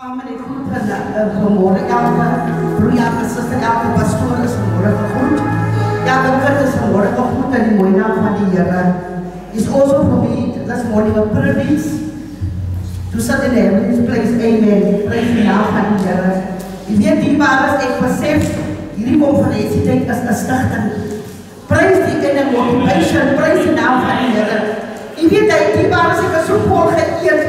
Amen. Ik groet vanmorgen elke broeiaardige zuster, elke pastoor is vanmorgen goed. Elke kind is vanmorgen goed in de mooie naam van de Heer. It's also for me this morning a privilege to sit in the heavenly place. Amen. Praise the naam van de Heer. Je weet die waar is, ik besef, hierdie conferentie denk is een stichting. Praise die in een motivation, praise die naam van de Heer. Je weet dat die waar is, ik is zo vol geëerd,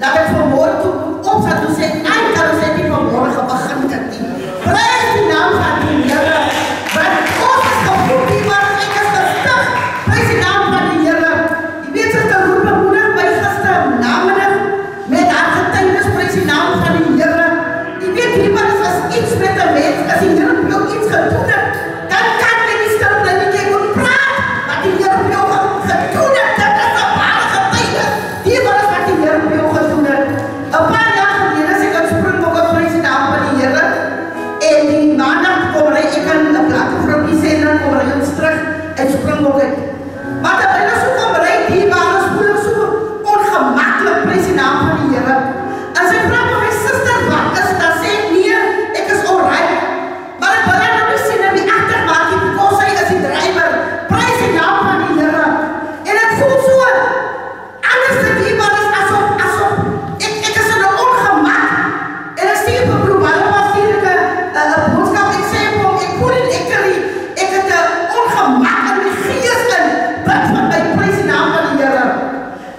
dat ik vanmorgen toe opzet toe sê, ek kan ons net nie vanmorgen begin dit nie. Prijs die naam van die Here. Want ons is gevoed die waar ek is gestig. Prijs die naam van die Here. Die weet sy te roep bemoedig my gister namiddag met haar getuigenis. Prijs die naam van die Here. Die weet die waar is as iets met een mens, as die Here jou iets gedoen het, dan kan jy nie stil bly nie, jy moet praat wat die Here jou gedoen het. Dit is een ware getuigenis. Die waar is wat die Here jou gedoen het. Een paar jaar geleden is ik een Springbok op prijs in de naam van de Heer. En die maandag kom ik een plaat of een zender kom ik eens terug en Springbok uit. Maar de binnen zo kom ik die waren spoedig zo ongemakkelijk prijs in de naam van de Heer. En ze vraagt me mijn zuster wat is dat? Zeg ik nee, ik is alright. Maar ik ben aan het zien en die achtermaak die because hij is die driver. Prijs in de naam van de Heer. En het voelt zo anders dan die waar is alsof ik is in een ongemak. En dan zie je op globale was hier een boodschap. Ik zei hem, ik voel het ik heb een ongemak en mijn geest en bid van mijn prijs in de naam van de Heer.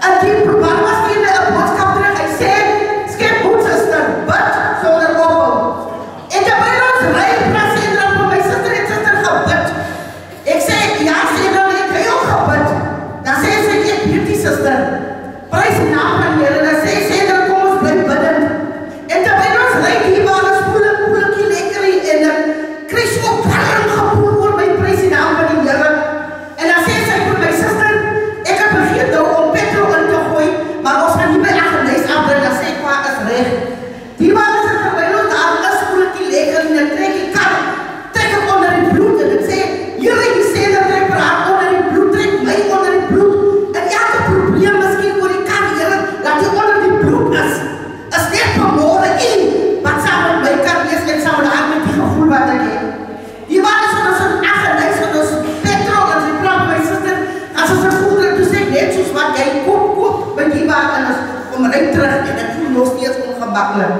En die globale was hier een boodschap terug. Hij zei, skip goed zuster, bid zonder opbouw. En dan ben ons rijden, praat zender voor mijn zuster en zuster gebid. Ik zei, ja zender, ik heb heel gebid. Dan zei ze, ik heb die zuster. Prijs in de naam van de Heer. En dan zei zender, kom ons blijf bidden. En terwijl ons rijdt hier waren spoelie lekker en dan kreeg ze ook warm gevoel voor mijn prijs in de naam van de Heer. En dan zei zij voor mijn zuster, ik heb begin nou om petrol in te gooien, maar ons gaan niet meer achter deze afbrengen. Dan zei ik, waar is recht? Die waren ze terwijl ons daar een spoelie lekker en dan trek ik kar, trek hem onder het bloed. En ik zei, jullie die zender trek maar aan onder het bloed, trek mij onder het bloed. En elke probleem misschien voor die kar, Heer, dat die onder het bloed is. Is net vanmorgen in wat samen met mij kan wees en samen daar met die gevoel wat ik heb. Die waren zo'n achterlijst van ons petrol en ze praat met mijn zuster en ze voelde het toen zei net zoals wat jij koop met die waren en ze kom eruit terug en het voelde nog steeds ongemakkelijk.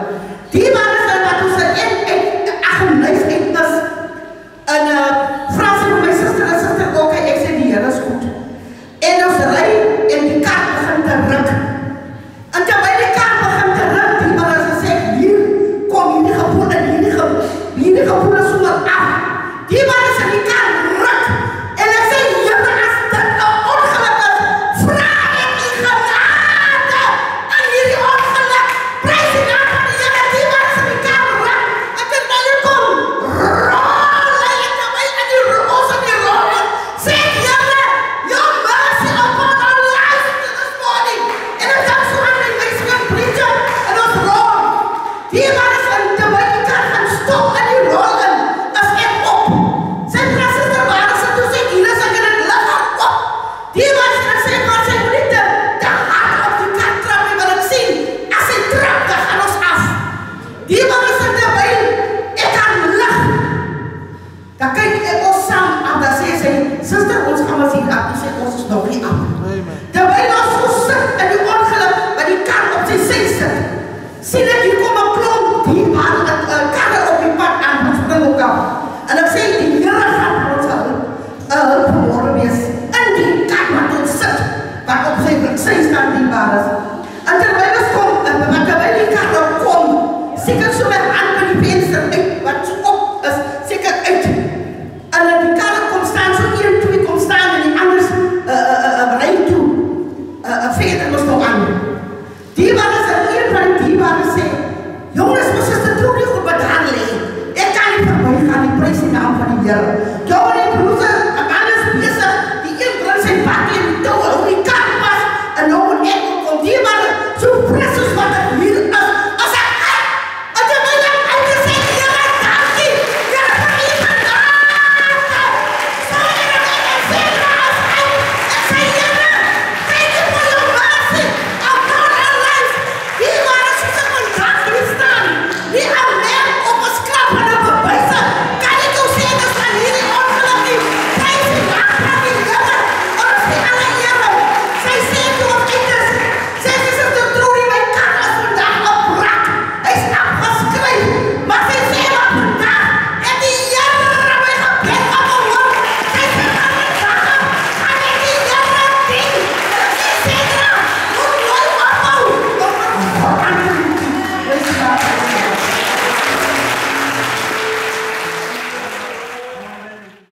Die waren zijn wat toen ze in achterlijst in is en vraag ze met mijn zuster en zuster ook en ik zei die Heer is goed. En ons rijden en die kaart begint te rukken. En terwijl die kaart begint te rukken, die man ze zegt, hier kom hierdie gevoel en hierdie gevoel is sommer af. Die man is in die kaart ruk. En ek sê, Heer, as dit een ongeluk is, vraag ek die genade in hierdie ongeluk. Prijs die naam van die Heer, die man is in die kaart ruk. En terwijl jy kom, rol hy en terwijl in die roos en die rollen, sê ek, Heer, your mercy upon our lives this morning. En ek kan so aan my wees gaan preacher en ons rol. Die man is in terwijl die kaart gaan stop in die rollen, is ek op. Sy sister waar is toe sê, hier is ek in het lig haar op. Die man sê, maar sy moet nie te hard op die kaart trap nie, want ek sien, as sy trap, dan gaan ons af. Die man is in terwijl ek aan lig. Dan kyk ek ons saam af, dan sê sy, sister, ons gaan maar sien af, die sê, ons is nog nie af. Terwijl ons so sit in die ongeluk, met die kaart op sy sy sit, sien ek hier kom een klomp, die karre op die pad aan, van Springbok af. En ek sê, die